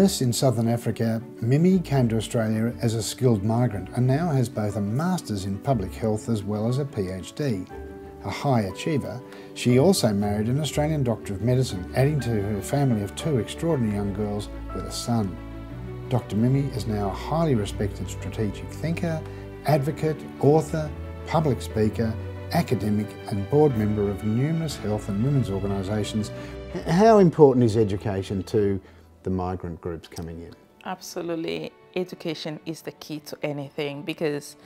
nurse in Southern Africa, Mimmie came to Australia as a skilled migrant and now has both a Master's in Public Health as well as a PhD. A high achiever, she also married an Australian Doctor of Medicine, adding to her family of 2 extraordinary young girls with a son. Dr. Mimmie is now a highly respected strategic thinker, advocate, author, public speaker, academic and board member of numerous health and women's organisations. How important is education to the migrant groups coming in? Absolutely. Education is the key to anything, because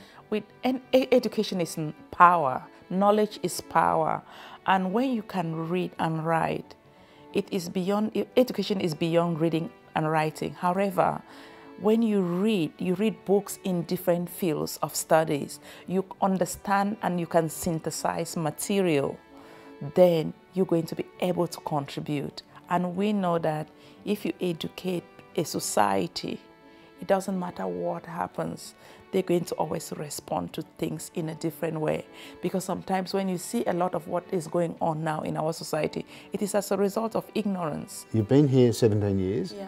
education is power. Knowledge is power. And when you can read and write, education is beyond reading and writing. However, when you read books in different fields of studies, you understand and you can synthesize material, then you're going to be able to contribute. And we know that if you educate a society, it doesn't matter what happens, they're going to always respond to things in a different way. Because sometimes when you see a lot of what is going on now in our society, it is as a result of ignorance. You've been here 17 years. Yeah.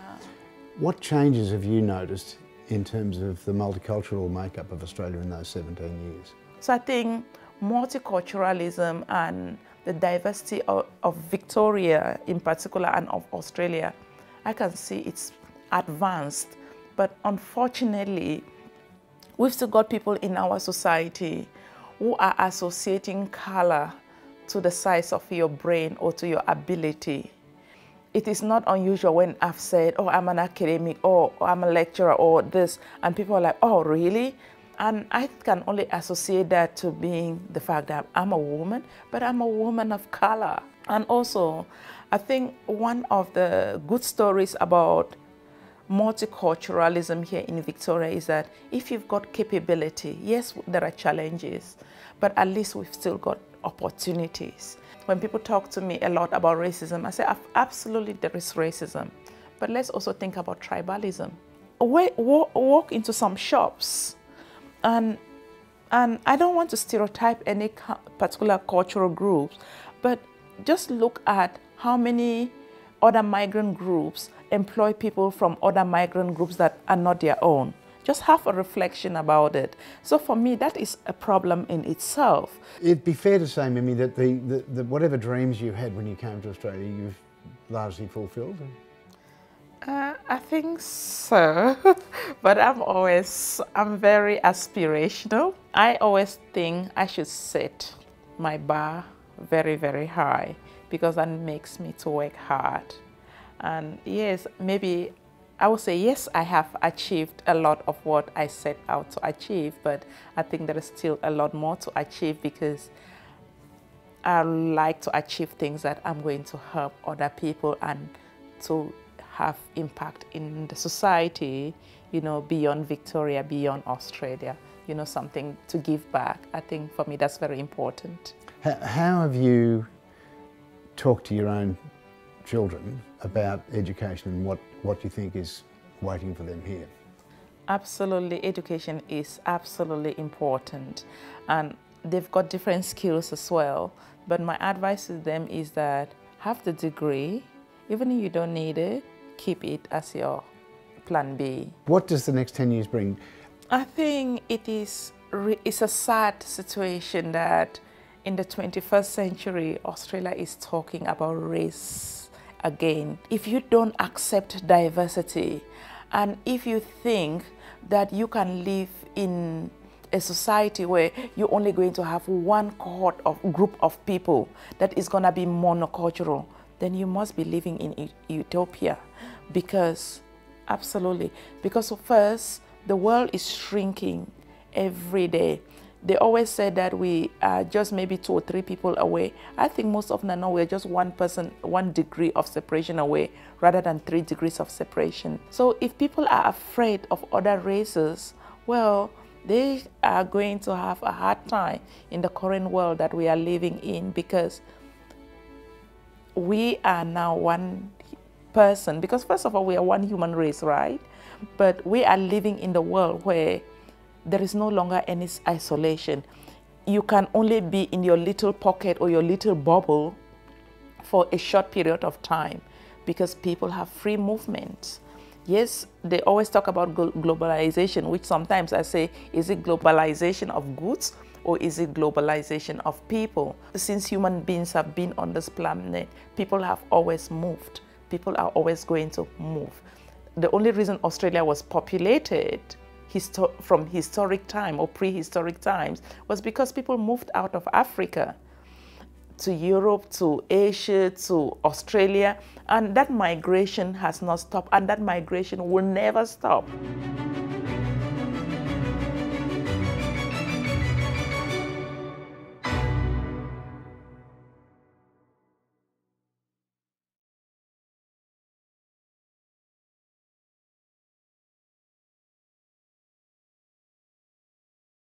What changes have you noticed in terms of the multicultural makeup of Australia in those 17 years? So I think multiculturalism and the diversity of Victoria in particular and of Australia, I can see it's advanced. But unfortunately, we've still got people in our society who are associating color to the size of your brain or to your ability. It is not unusual when I've said, oh, I'm an academic, or I'm a lecturer, or this, and people are like, oh, really? And I can only associate that to being the fact that I'm a woman, but I'm a woman of color. And also, I think one of the good stories about multiculturalism here in Victoria is that if you've got capability, yes, there are challenges, but at least we've still got opportunities. When people talk to me a lot about racism, I say, absolutely there is racism, but let's also think about tribalism. Walk into some shops, and I don't want to stereotype any particular cultural groups, but just look at how many other migrant groups employ people from other migrant groups that are not their own. Just have a reflection about it. So for me, that is a problem in itself. It'd be fair to say, Mimmie, that the whatever dreams you had when you came to Australia, you've largely fulfilled? I think so, but I'm very aspirational. I always think I should set my bar very, very high, because that makes me to work hard. And yes, maybe I would say, yes, I have achieved a lot of what I set out to achieve, but I think there is still a lot more to achieve, because I like to achieve things that I'm going to help other people and to have impact in the society, you know, beyond Victoria, beyond Australia, you know, something to give back. I think for me that's very important. How have you talked to your own children about education and what you think is waiting for them here? Absolutely, education is absolutely important, and they've got different skills as well. But my advice to them is that have the degree, even if you don't need it, keep it as your plan B. What does the next 10 years bring? I think it's a sad situation that in the 21st century, Australia is talking about race again. If you don't accept diversity, and if you think that you can live in a society where you're only going to have one cohort of group of people that is going to be monocultural, then you must be living in utopia. Because, absolutely, because first, the world is shrinking every day. They always say that we are just maybe 2 or 3 people away. I think most of them know we're just 1 degree of separation away, rather than 3 degrees of separation. So if people are afraid of other races, well, they are going to have a hard time in the current world that we are living in, because we are now one person. Because first of all, we are one human race, right? But we are living in the world where there is no longer any isolation. You can only be in your little pocket or your little bubble for a short period of time, because people have free movement. Yes, they always talk about globalization, which sometimes I say, is it globalization of goods or is it globalization of people? Since human beings have been on this planet, people have always moved. People are always going to move. The only reason Australia was populated from historic time or prehistoric times was because people moved out of Africa to Europe, to Asia, to Australia, and that migration has not stopped, and that migration will never stop.